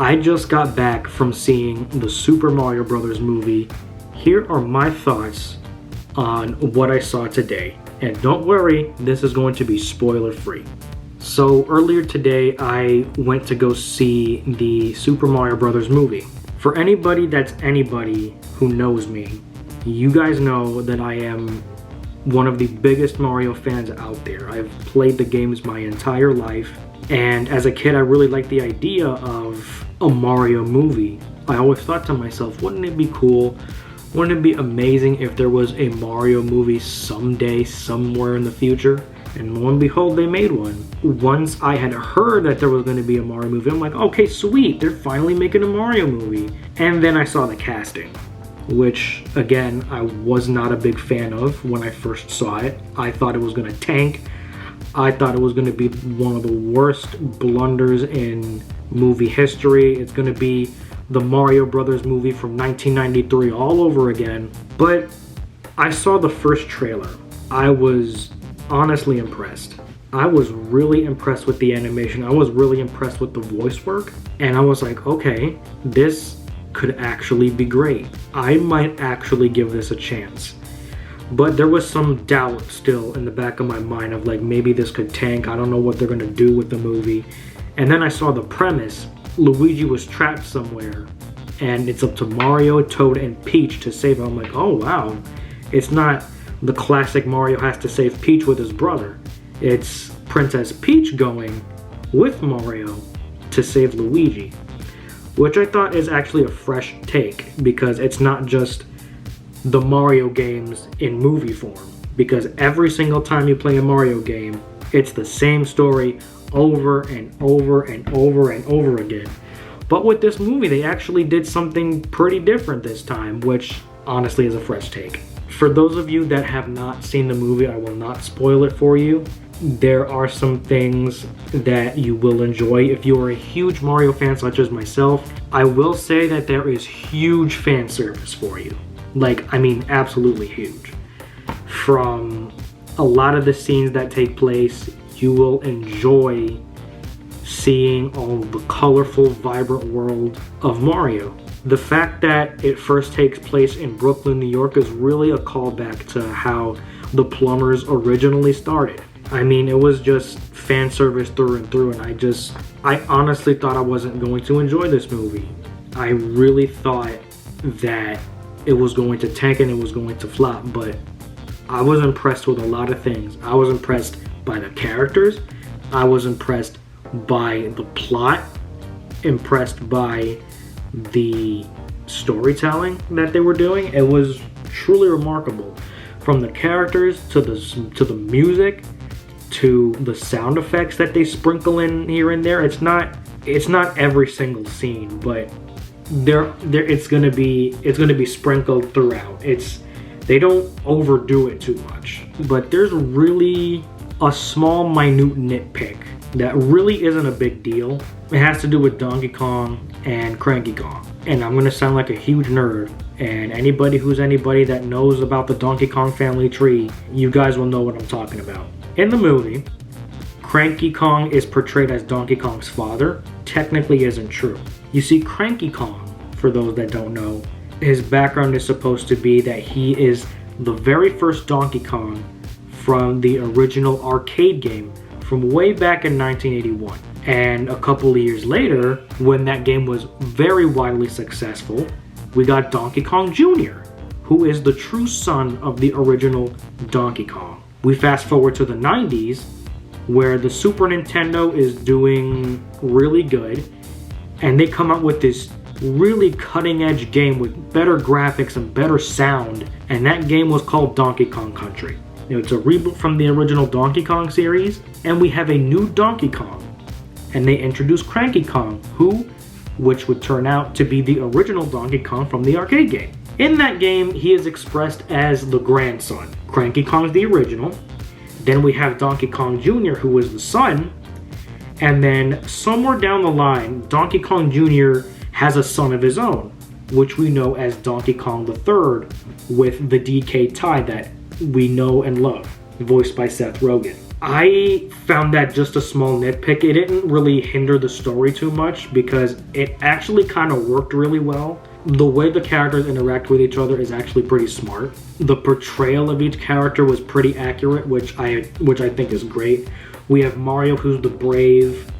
I just got back from seeing the Super Mario Bros. Movie. Here are my thoughts on what I saw today. And don't worry, this is going to be spoiler free. So earlier today, I went to go see the Super Mario Bros. Movie. For anybody that's anybody who knows me, you guys know that I am one of the biggest Mario fans out there. I've played the games my entire life. And as a kid, I really liked the idea of a Mario movie. I always thought to myself, wouldn't it be cool? Wouldn't it be amazing if there was a Mario movie someday, somewhere in the future? And lo and behold, they made one. Once I had heard that there was going to be a Mario movie, I'm like, okay, sweet, they're finally making a Mario movie. And then I saw the casting, which, again, I was not a big fan of when I first saw it. I thought it was going to tank. I thought it was going to be one of the worst blunders in movie history. It's going to be the Mario Brothers movie from 1993 all over again. But I saw the first trailer. I was honestly impressed. I was really impressed with the animation. I was really impressed with the voice work. And I was like, okay, this could actually be great. I might actually give this a chance. But there was some doubt still in the back of my mind of like, maybe this could tank. I don't know what they're gonna do with the movie. And then I saw the premise. Luigi was trapped somewhere and it's up to Mario, Toad, and Peach to save him. I'm like, oh wow. It's not the classic Mario has to save Peach with his brother. It's Princess Peach going with Mario to save Luigi. Which I thought is actually a fresh take because it's not just the Mario games in movie form, because every single time you play a Mario game, it's the same story over and over and over and over again. But with this movie, they actually did something pretty different this time, which honestly is a fresh take. For those of you that have not seen the movie, I will not spoil it for you. There are some things that you will enjoy if you are a huge Mario fan such as myself. I will say that there is huge fan service for you. Like, I mean, absolutely huge. From a lot of the scenes that take place, you will enjoy seeing all the colorful, vibrant world of Mario. The fact that it first takes place in Brooklyn, New York is really a callback to how the Plumbers originally started. I mean, it was just fan service through and through, and I honestly thought I wasn't going to enjoy this movie. I really thought that it was going to tank and it was going to flop, but I was impressed with a lot of things. I was impressed by the characters. I was impressed by the plot, impressed by the storytelling that they were doing. It was truly remarkable. From the characters to the music to the sound effects that they sprinkle in here and there. It's not every single scene, but it's gonna be sprinkled throughout. They don't overdo it too much, but there's really a small minute nitpick that really isn't a big deal. It has to do with Donkey Kong and Cranky Kong, and I'm gonna sound like a huge nerd, and anybody that knows about the Donkey Kong family tree, you guys will know what I'm talking about. In the movie, Cranky Kong is portrayed as Donkey Kong's father. Technically isn't true. You see, Cranky Kong, for those that don't know, his background is supposed to be that he is the very first Donkey Kong from the original arcade game from way back in 1981. And a couple of years later, when that game was very widely successful, we got Donkey Kong Jr., who is the true son of the original Donkey Kong. We fast forward to the 90s, where the Super Nintendo is doing really good, and they come out with this really cutting edge game with better graphics and better sound, and that game was called Donkey Kong Country. It's a reboot from the original Donkey Kong series, and we have a new Donkey Kong, and they introduced Cranky Kong, which would turn out to be the original Donkey Kong from the arcade game. In that game, he is expressed as the grandson. Cranky Kong's the original. Then we have Donkey Kong Jr., who is the son. And then somewhere down the line, Donkey Kong Jr. has a son of his own, which we know as Donkey Kong III, with the DK tie that we know and love, voiced by Seth Rogen. I found that just a small nitpick. It didn't really hinder the story too much because it actually kind of worked really well. The way the characters interact with each other is actually pretty smart. The portrayal of each character was pretty accurate, which I think is great. We have Mario, who's the brave,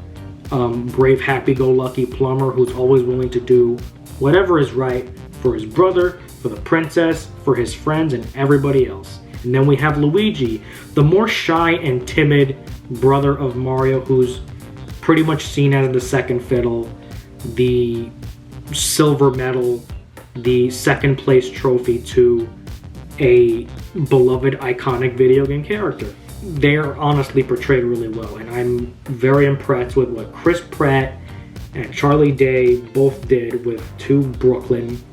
happy-go-lucky plumber who's always willing to do whatever is right for his brother, for the princess, for his friends, and everybody else. And then we have Luigi, the more shy and timid brother of Mario, who's pretty much seen as the second fiddle, the silver medal, the second place trophy to a beloved iconic video game character. They're honestly portrayed really well, and I'm very impressed with what Chris Pratt and Charlie Day both did with two Brooklyn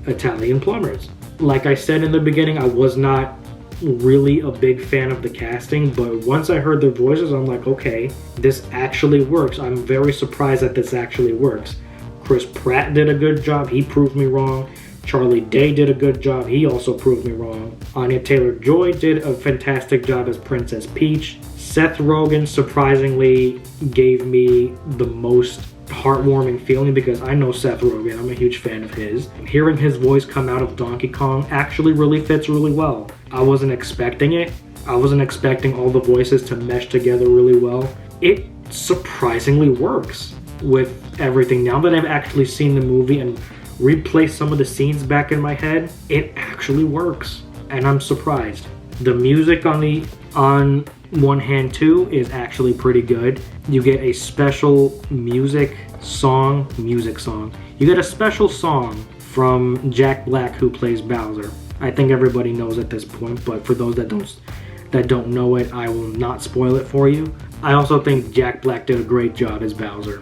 Italian plumbers. Like I said in the beginning, I was not really a big fan of the casting, but once I heard their voices, I'm like, okay, this actually works. I'm very surprised that this actually works. Chris Pratt did a good job. He proved me wrong. Charlie Day did a good job. He also proved me wrong. Anya Taylor-Joy did a fantastic job as Princess Peach. Seth Rogen surprisingly gave me the most heartwarming feeling because I know Seth Rogen. I'm a huge fan of his. Hearing his voice come out of Donkey Kong actually really fits really well. I wasn't expecting it. I wasn't expecting all the voices to mesh together really well. It surprisingly works with everything. Now that I've actually seen the movie and replayed some of the scenes back in my head, it actually works, and I'm surprised. The music on one hand too is actually pretty good. You get a special music song. You get a special song from Jack Black, who plays Bowser. I think everybody knows at this point, but for those that don't know it, I will not spoil it for you. I also think Jack Black did a great job as Bowser.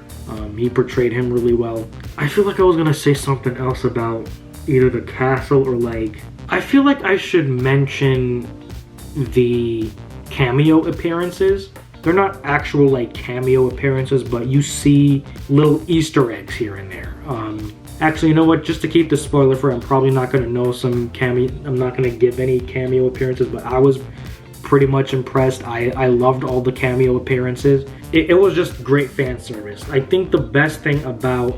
He portrayed him really well. I feel like I was gonna say something else about either the castle or I feel like I should mention the cameo appearances. They're not actual cameo appearances, but you see little Easter eggs here and there. Actually, you know what? Just to keep the spoiler free, I'm probably not gonna know some cameo. I'm not gonna give any cameo appearances, but I was pretty much impressed. I loved all the cameo appearances. It was just great fan service. I think the best thing about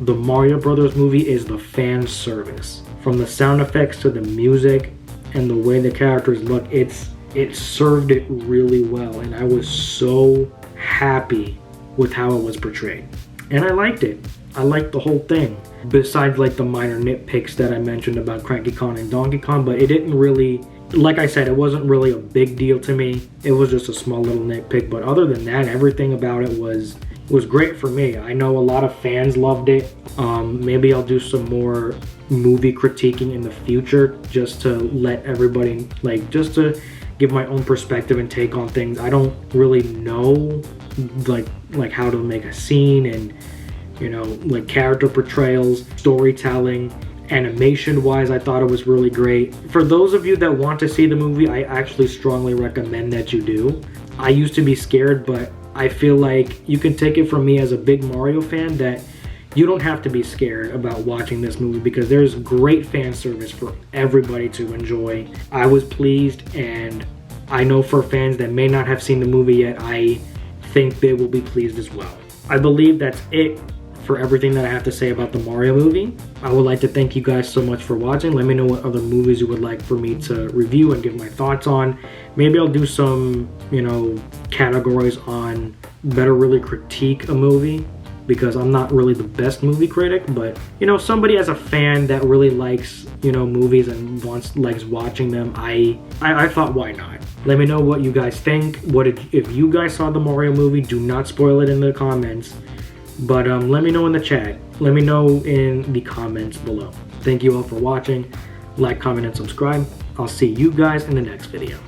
the Mario Brothers movie is the fan service. From the sound effects to the music and the way the characters look, it served it really well, and I was so happy with how it was portrayed. And I liked it. I liked the whole thing. Besides the minor nitpicks that I mentioned about Cranky Kong and Donkey Kong, but it didn't really, like I said, it wasn't really a big deal to me. It was just a small little nitpick, but other than that, everything about it was great for me. I know a lot of fans loved it. Maybe I'll do some more movie critiquing in the future just to let everybody, just to give my own perspective and take on things. I don't really know like how to make a scene and character portrayals, storytelling. Animation wise, I thought it was really great. For those of you that want to see the movie, I actually strongly recommend that you do. I used to be scared, but I feel like you can take it from me as a big Mario fan that you don't have to be scared about watching this movie because there's great fan service for everybody to enjoy. I was pleased, and I know for fans that may not have seen the movie yet, I think they will be pleased as well. I believe that's it for everything that I have to say about the Mario movie. I would like to thank you guys so much for watching. Let me know what other movies you would like for me to review and give my thoughts on. Maybe I'll do some, categories on better really critique a movie, because I'm not really the best movie critic, but somebody as a fan that really likes movies and likes watching them, I thought, why not? Let me know what you guys think. If you guys saw the Mario movie, do not spoil it in the comments. But let me know in the chat. Let me know in the comments below. Thank you all for watching. Like, comment, and subscribe. I'll see you guys in the next video.